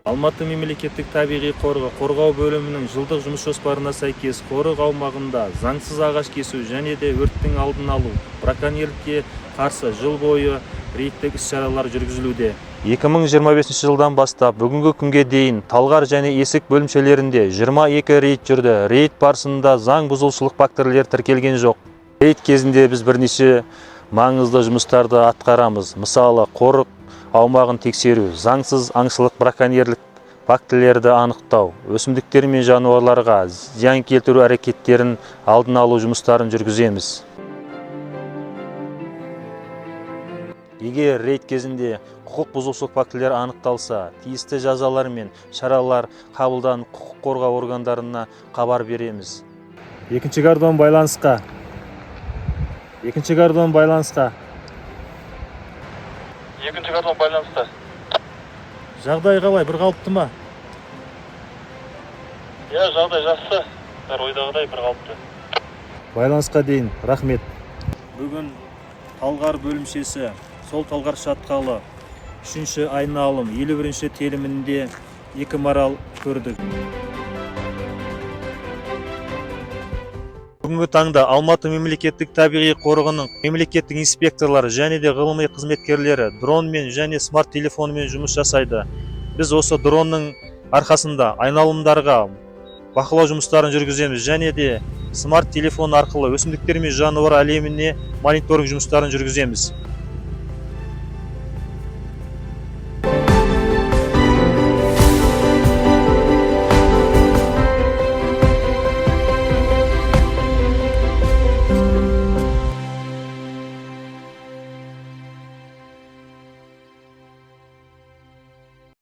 Алматы мемлекеттік табиғи қорғау бөлімінің жылдық жұмыс жоспарына сәйкес қорық аумағында заңсыз ағаш кесу және де өрттің алдын алу, браконьерлікке қарсы жыл бойы рейдтік іс-шаралар жүргізілуде. 2025 жылдан бастап бүгінгі күнге дейін Талғар және Есік бөлімшелерінде 22 рейд жүрді. Рейд барысында заң бұзушылық фактілер тіркелген жоқ. Рейд кезінде біз бірнеше маңызды жұмыстарды атқарамыз. Мысалы, қорық аумағын тексеру, заңсыз аңшылық, браконьерлік фактілерді анықтау, өсімдіктер мен жануарларға зиян келтіру әрекеттерін алдын алу жұмыстарын жүргіземіз. Егер рейд кезінде құқық бұзушылық фактілері анықталса, тиісті жазалар мен шаралар қабылданып құқық қорғау органдарына хабар береміз. Екінші гордон байланысқа. Екінші гордон байланысқа. Жағдай қалай, бір қалыпты ма? Жағдай жақсы. Ойдағыдай бір қалыпты. Байланысқа дейін, рахмет. Бүгін Талғар бөлімшесі, сол Талғар шатқалы 3-ші айналым 51-ші телімінде 2 марал көрдік. Бүгінгі таңда Алматы мемлекеттік табиғи қорығының мемлекеттік инспекторлары және де ғылыми қызметкерлері дронмен және смарт телефонымен жұмыс жасайды. Біз осы дронның арқасында айналымдарға бақылау жұмыстарын жүргіземіз және де смарт телефон арқылы өсімдіктер мен жануар әлеміне мониторинг жұмыстарын жүргіземіз.